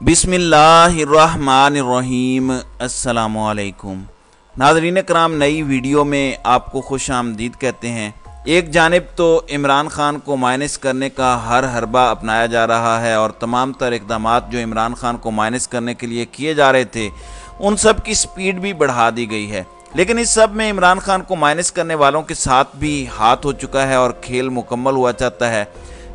बिस्मिल्लाहिर्रहमानिर्रहीम। अस्सलामुअलैकुम नाज़रीन कराम, नई वीडियो में आपको खुश आमदीद कहते हैं। एक जानिब तो इमरान खान को माइनस करने का हर हरबा अपनाया जा रहा है और तमाम तर इक़दामात जो इमरान खान को माइनस करने के लिए किए जा रहे थे उन सब की स्पीड भी बढ़ा दी गई है। लेकिन इस सब में इमरान खान को माइनस करने वालों के साथ भी हाथ हो चुका है और खेल मुकम्मल हुआ चाहता है।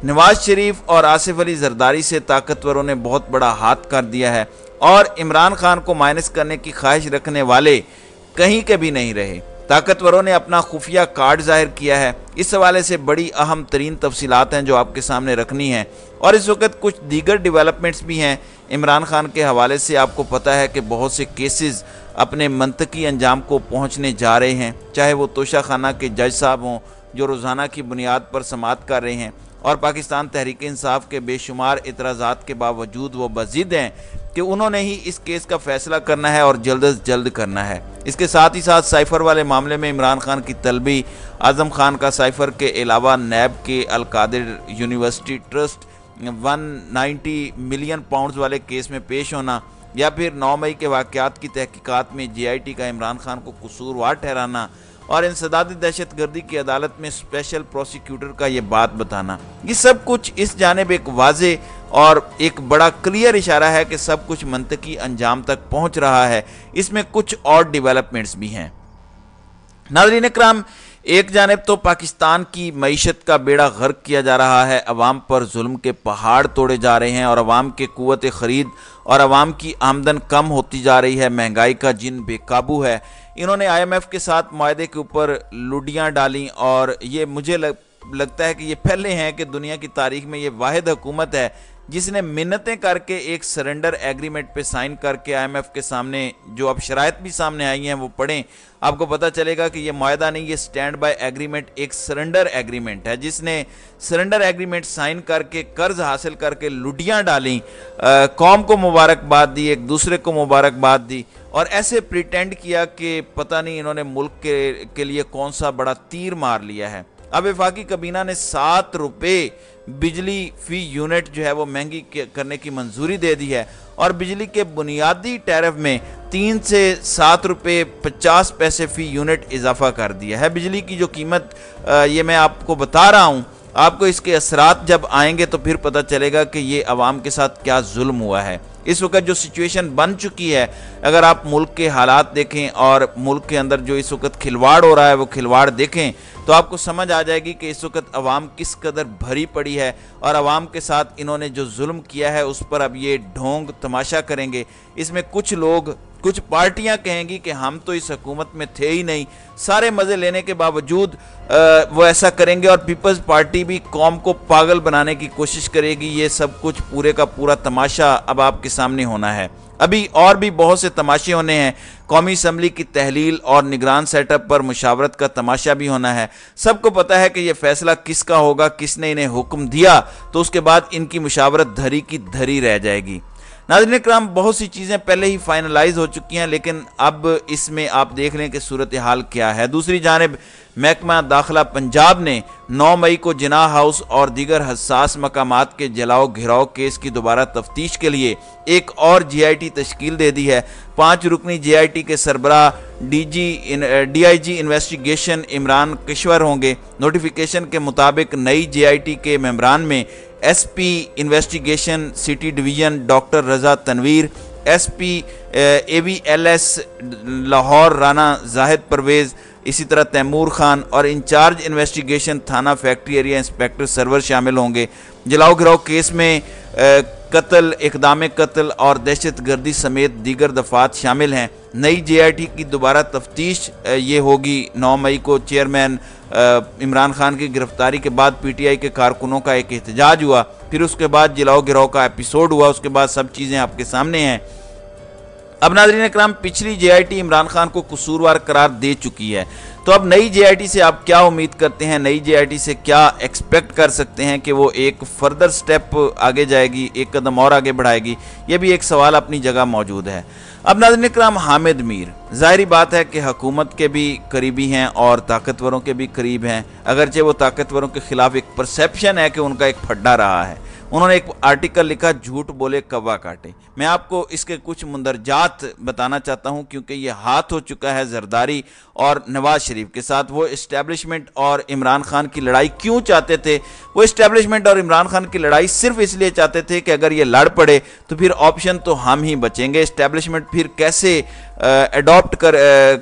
नवाज शरीफ और आसिफ अली जरदारी से ताकतवरों ने बहुत बड़ा हाथ कर दिया है और इमरान खान को माइनस करने की ख्वाहिश रखने वाले कहीं के भी नहीं रहे। ताकतवरों ने अपना खुफिया कार्ड जाहिर किया है। इस हवाले से बड़ी अहम तरीन तफसीलात हैं जो आपके सामने रखनी है और इस वक्त कुछ दीगर डेवलपमेंट्स भी हैं इमरान खान के हवाले से। आपको पता है कि बहुत से केसेस अपने मंतकी अंजाम को पहुंचने जा रहे हैं, चाहे वो तोशा खाना के जज साहब हों जो रोज़ाना की बुनियाद पर समाअत कर रहे हैं और पाकिस्तान तहरीक इंसाफ के बेशुमार इतराज़ात के बावजूद वो बज़िद हैं कि उन्होंने ही इस केस का फ़ैसला करना है और जल्द अज जल्द करना है। इसके साथ ही साथ साइफ़र वाले मामले में इमरान खान की तलबी, आज़म खान का साइफ़र के अलावा नैब के Al-Qadir university trust 190 million pounds वाले केस में पेश होना या फिर 9 मई के वाक़यात की तहकीकात में JIT का इमरान खान को कसूरवार ठहराना और इंसदादी दहशत गर्दी की अदालत में स्पेशल प्रोसिक्यूटर का ये बात बताना, ये सब कुछ इस जानिब एक वाज़े और एक बड़ा क्लियर इशारा है कि सब कुछ मंतकी अंजाम तक पहुंच रहा है। इसमें कुछ और डेवलपमेंट्स भी हैं। नाज़रीन इकराम, एक जानिब तो पाकिस्तान की मईशत का बेड़ा गर्क किया जा रहा है, अवाम पर जुल्म के पहाड़ तोड़े जा रहे हैं और अवाम के कुव्वत ख़रीद और अवाम की आमदन कम होती जा रही है, महंगाई का जिन बेकाबू है। इन्होंने IMF के साथ मुआहदे के ऊपर लुडियाँ डाली और ये मुझे लगता है कि ये पहले हैं कि दुनिया की तारीख में ये वाहिद हुकूमत है जिसने मिन्नतें करके एक सरेंडर एग्रीमेंट पे साइन करके IMF के सामने जो अब शराइत भी सामने आई हैं वो पढ़ें, आपको पता चलेगा कि ये मुआहदा नहीं, ये स्टैंड बाय एग्रीमेंट एक सरेंडर एग्रीमेंट है। जिसने सरेंडर एग्रीमेंट साइन करके कर्ज हासिल करके लुटियाँ डाली, कौम को मुबारकबाद दी, एक दूसरे को मुबारकबाद दी और ऐसे प्रिटेंड किया कि पता नहीं इन्होंने मुल्क के लिए कौन सा बड़ा तीर मार लिया है। अब वफाकी कबीना ने 7 रुपये बिजली फी यूनिट जो है वो महंगी करने की मंजूरी दे दी है और बिजली के बुनियादी टैरिफ में 3 से 7 रुपये 50 पैसे फ़ी यूनिट इजाफा कर दिया है। बिजली की जो कीमत ये मैं आपको बता रहा हूँ, आपको इसके असरात जब आएंगे तो फिर पता चलेगा कि ये अवाम के साथ क्या जुल्म हुआ है। इस वक्त जो सिचुएशन बन चुकी है, अगर आप मुल्क के हालात देखें और मुल्क के अंदर जो इस वक्त खिलवाड़ हो रहा है वो खिलवाड़ देखें तो आपको समझ आ जाएगी कि इस वक्त अवाम किस कदर भरी पड़ी है और अवाम के साथ इन्होंने जो जुल्म किया है उस पर अब ये ढोंग तमाशा करेंगे। इसमें कुछ लोग, कुछ पार्टियां कहेंगी कि हम तो इस हुकूमत में थे ही नहीं, सारे मज़े लेने के बावजूद वो ऐसा करेंगे और पीपल्स पार्टी भी कौम को पागल बनाने की कोशिश करेगी। ये सब कुछ पूरे का पूरा तमाशा अब आपके सामने होना है। अभी और भी बहुत से तमाशे होने हैं। कौमी असम्बली की तहलील और निगरान सेटअप पर मुशावरत का तमाशा भी होना है। सबको पता है कि यह फैसला किसका होगा, किसने इन्हें हुक्म दिया, तो उसके बाद इनकी मुशावरत धरी की धरी रह जाएगी। नाज़रीन इकराम, बहुत सी चीज़ें पहले ही फाइनलाइज हो चुकी हैं लेकिन अब इसमें आप देख लें कि सूरत हाल क्या है। दूसरी जानिब महकमा दाखिला पंजाब ने 9 मई को जिनाह हाउस और दीगर हसास मकामात के जलाओ घिराव केस की दोबारा तफ्तीश के लिए एक और JIT तश्कील दे दी है। 5 रुकनी JIT के सरबराह DIG इन्वेस्टिगेशन इमरान किश्वर होंगे। नोटिफिकेशन के मुताबिक नई JIT के मेंबरान में SP investigation city division doctor Raza Tanveer, SP AVLS Lahore Rana Zahid Parvez, इसी तरह तैमूर खान और इंचार्ज इन्वेस्टिगेशन थाना फैक्ट्री एरिया इंस्पेक्टर सरवर शामिल होंगे। जलाओ घिराव केस में कत्ल, इक़दाम कत्ल और दहशत गर्दी समेत दीगर दफात शामिल हैं। नई JIT की दोबारा तफ्तीश ये होगी। 9 मई को चेयरमैन इमरान खान की गिरफ्तारी के बाद PTI के कारकुनों का एक एहतजाज हुआ, फिर उसके बाद जलाओ घिराव का एपिसोड हुआ, उसके बाद सब चीज़ें आपके सामने हैं। अब नाज़रीन इकराम, पिछली JIT इमरान खान को कसूरवार करार दे चुकी है, तो अब नई JIT से आप क्या उम्मीद करते हैं, नई JIT से क्या एक्सपेक्ट कर सकते हैं कि वो एक फर्दर स्टेप आगे जाएगी, एक कदम और आगे बढ़ाएगी? ये भी एक सवाल अपनी जगह मौजूद है। अब नाज़रीन इकराम, हामिद मीर ज़ाहिरी बात है कि हुकूमत के भी करीबी हैं और ताकतवरों के भी करीब हैं, अगरचे वो ताकतवरों के ख़िलाफ़ एक परसेप्शन है कि उनका एक फड्डा रहा है। उन्होंने एक आर्टिकल लिखा, झूठ बोले कौवा काटे। मैं आपको इसके कुछ मुंदरजात बताना चाहता हूं, क्योंकि ये हाथ हो चुका है जरदारी और नवाज शरीफ के साथ। वो इस्टेब्लिशमेंट और इमरान खान की लड़ाई क्यों चाहते थे? वो इस्टेब्लिशमेंट और इमरान खान की लड़ाई सिर्फ इसलिए चाहते थे कि अगर ये लड़ पड़े तो फिर ऑप्शन तो हम ही बचेंगे, इस्टेब्लिशमेंट फिर कैसे अडॉप्ट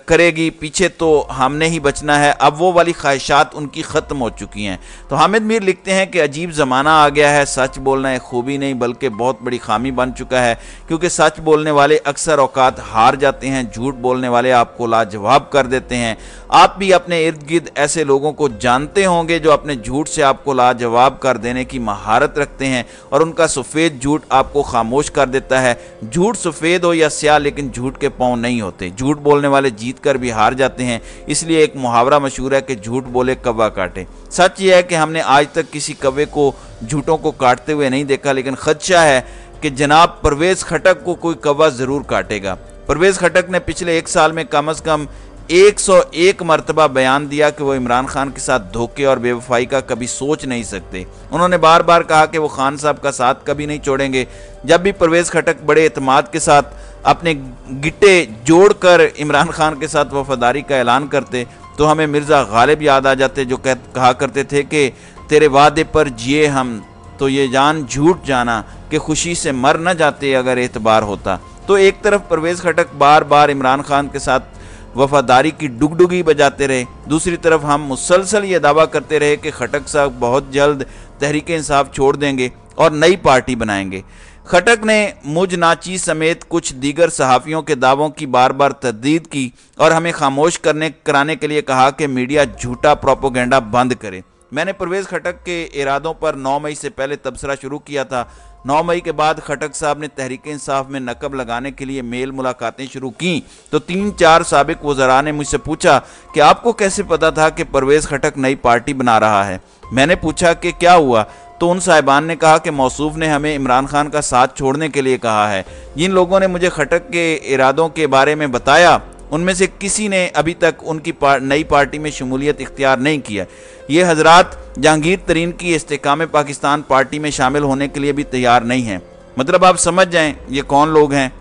करेगी, पीछे तो हमने ही बचना है। अब वो वाली ख्वाहिशात उनकी ख़त्म हो चुकी हैं। तो हामिद मीर लिखते हैं कि अजीब ज़माना आ गया है, सच बोलना एक खूबी नहीं बल्कि बहुत बड़ी खामी बन चुका है, क्योंकि सच बोलने वाले अक्सर औकात हार जाते हैं, झूठ बोलने वाले आपको लाजवाब कर देते हैं। आप भी अपने इर्द गिर्द ऐसे लोगों को जानते होंगे जो अपने झूठ से आपको लाजवाब कर देने की महारत रखते हैं और उनका सफ़ेद झूठ आपको खामोश कर देता है। झूठ सफ़ेद हो या स्याह, लेकिन झूठ के पाँव नहीं होते। झूठ बोलने वाले जीत कर भी हार जाते हैं। इसलिए एक मुहावरा मशहूर है कि झूठ बोले कौवा काटे। सच ये है कि हमने आज तक किसी कौवे को झूठों को काटते हुए नहीं देखा, लेकिन खदशा है कि जनाब परवेज़ खटक को कोई कौवा ज़रूर काटेगा। परवेज़ खटक ने पिछले 1 साल में कम अज़ कम 101 मरतबा बयान दिया कि वो इमरान खान के साथ धोखे और बेवफाई का कभी सोच नहीं सकते। उन्होंने बार बार कहा कि वो खान साहब का साथ कभी नहीं छोड़ेंगे। जब भी परवेज़ खटक बड़े एतमाद के साथ अपने गिट्टे जोड़कर इमरान खान के साथ वफादारी का ऐलान करते तो हमें मिर्ज़ा गालिब याद आ जाते, जो कहा करते थे कि तेरे वादे पर जिए हम तो ये जान झूठ जाना कि खुशी से मर न जाते अगर एतबार होता। तो एक तरफ परवेज़ खटक बार बार इमरान खान के साथ वफादारी की डुगडुगी बजाते रहे, दूसरी तरफ हम मुसलसल ये दावा करते रहे कि खटक साहब बहुत जल्द तहरीक इंसाफ छोड़ देंगे और नई पार्टी बनाएंगे। खटक ने मुझ नाची समेत कुछ दीगर सहाफ़ियों के दावों की बार बार तरदीद की और हमें खामोश कराने के लिए कहा कि मीडिया झूठा प्रोपोगेंडा बंद करे। मैंने परवेज़ खटक के इरादों पर 9 मई से पहले तबसरा शुरू किया था। 9 मई के बाद खटक साहब ने तहरीक इंसाफ में नकब लगाने के लिए मेल मुलाकातें शुरू की तो 3-4 साबिक वज़रा ने मुझसे पूछा कि आपको कैसे पता था कि परवेज़ खटक नई पार्टी बना रहा है। मैंने पूछा कि क्या हुआ, तो उन साहिबान ने कहा कि मौसूफ ने हमें इमरान खान का साथ छोड़ने के लिए कहा है। जिन लोगों ने मुझे खटक के इरादों के बारे में बताया उनमें से किसी ने अभी तक उनकी नई पार्टी में शमूलियत इख्तियार नहीं किया। ये हजरात जहांगीर तरीन की इस्तेकाम पाकिस्तान पार्टी में शामिल होने के लिए भी तैयार नहीं हैं। मतलब आप समझ जाएं ये कौन लोग हैं।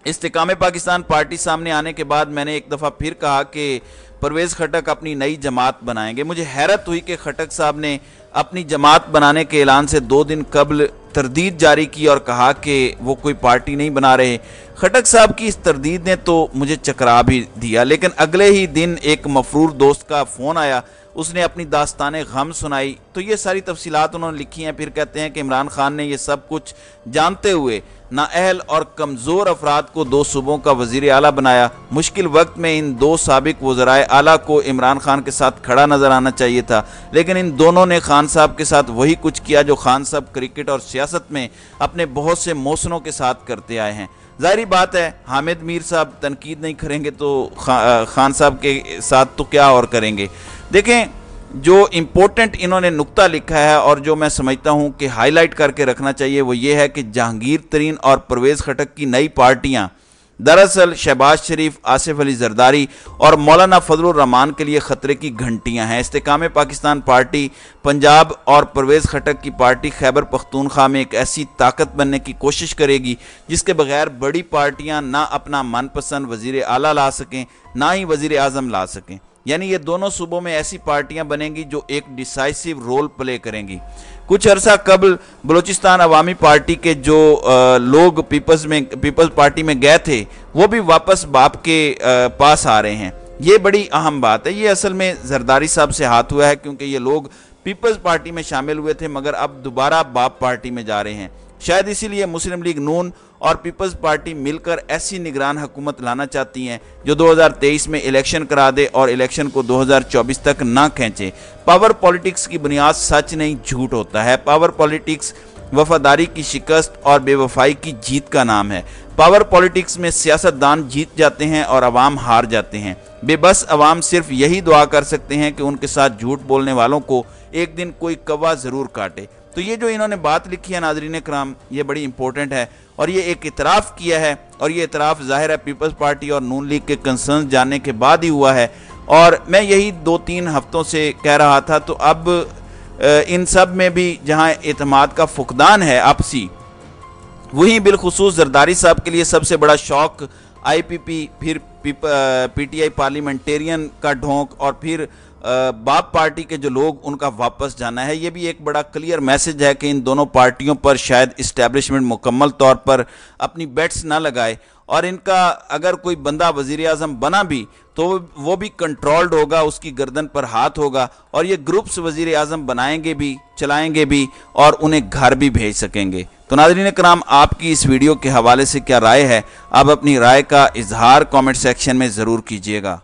इस्तेकाम पाकिस्तान पार्टी सामने आने के बाद मैंने एक दफ़ा फिर कहा कि परवेज़ खटक अपनी नई जमात बनाएंगे। मुझे हैरत हुई कि खटक साहब ने अपनी जमात बनाने के ऐलान से 2 दिन कबल तरदीद जारी की और कहा कि वो कोई पार्टी नहीं बना रहे। खटक साहब की इस तरदीद ने तो मुझे चकरा भी दिया, लेकिन अगले ही दिन एक मफरूर दोस्त का फ़ोन आया, उसने अपनी दास्तान गम सुनाई। तो ये सारी तफसीलात उन्होंने लिखी हैं। फिर कहते हैं कि इमरान खान ने ये सब कुछ जानते हुए नाअहल और कमज़ोर अफराद को 2 सूबों का वज़ीर आला बनाया। मुश्किल वक्त में इन 2 साबिक वज़राए आला को इमरान खान के साथ खड़ा नज़र आना चाहिए था, लेकिन इन दोनों ने खान साहब के साथ वही कुछ किया जो खान साहब क्रिकेट और सियासत में अपने बहुत से मौसनों के साथ करते आए हैं। ज़ाहिर बात है हामिद मीर साहब तनकीद नहीं करेंगे तो खान साहब के साथ तो क्या और करेंगे। देखें, जो इम्पोर्टेंट इन्होंने नुक्ता लिखा है और जो मैं समझता हूँ कि हाईलाइट करके रखना चाहिए वो ये है कि जहांगीर तरीन और परवेज़ खटक की नई पार्टियाँ दरअसल शहबाज शरीफ, आसिफ अली जरदारी और मौलाना फजलुर रहमान के लिए ख़तरे की घंटियाँ हैं। इस्तेकाम पाकिस्तान पार्टी पंजाब और परवेज़ खटक की पार्टी खैबर पख्तूनख्वा में एक ऐसी ताकत बनने की कोशिश करेगी जिसके बगैर बड़ी पार्टियाँ ना अपना मनपसंद वज़ीर आला ला सकें ना ही वज़ीर आज़म ला सकें। यानी ये दोनों सूबों में ऐसी पार्टियां बनेंगी जो एक डिसाइसिव रोल प्ले करेंगी। कुछ अरसा कबल बलूचिस्तान अवामी पार्टी के जो लोग पीपल्स पार्टी में गए थे वो भी वापस बाप के पास आ रहे हैं। ये बड़ी अहम बात है। ये असल में जरदारी साहब से हाथ हुआ है, क्योंकि ये लोग पीपल्स पार्टी में शामिल हुए थे मगर अब दोबारा बाप पार्टी में जा रहे हैं। शायद इसीलिए मुस्लिम लीग नून और पीपल्स पार्टी मिलकर ऐसी निगरान हुकूमत लाना चाहती हैं जो 2023 में इलेक्शन करा दे और इलेक्शन को 2024 तक ना खींचे। पावर पॉलिटिक्स की बुनियाद सच नहीं झूठ होता है। पावर पॉलिटिक्स वफादारी की शिकस्त और बेवफाई की जीत का नाम है। पावर पॉलिटिक्स में सियासतदान जीत जाते हैं और अवाम हार जाते हैं। बेबस अवाम सिर्फ यही दुआ कर सकते हैं कि उनके साथ झूठ बोलने वालों को एक दिन कोई कौवा ज़रूर काटे। तो ये जो इन्होंने बात लिखी है नाज़रीन कराम, ये बड़ी इंपॉर्टेंट है और ये एक इतराफ़ किया है और ये इतराफ़ ज़ाहिर है पीपल्स पार्टी और नून लीग के कंसर्न जानने के बाद ही हुआ है। और मैं यही 2-3 हफ्तों से कह रहा था, तो अब इन सब में भी जहां एतमाद का फुकदान है आपसी, वहीं बिलखुसूस जरदारी साहब के लिए सबसे बड़ा शौक IPP, फिर PTI पार्लियामेंटेरियन का ढोंक और फिर बाप पार्टी के जो लोग उनका वापस जाना है। ये भी एक बड़ा क्लियर मैसेज है कि इन दोनों पार्टियों पर शायद इस्टेब्लिशमेंट मुकम्मल तौर पर अपनी बेट्स ना लगाए, और इनका अगर कोई बंदा वज़ीर आज़म बना भी तो वो भी कंट्रोल्ड होगा, उसकी गर्दन पर हाथ होगा, और ये ग्रुप्स वज़ीर आज़म बनाएंगे भी, चलाएंगे भी, और उन्हें घर भी भेज सकेंगे। तो नाज़रीन कराम, आपकी इस वीडियो के हवाले से क्या राय है? आप अपनी राय का इजहार कमेंट सेक्शन में ज़रूर कीजिएगा।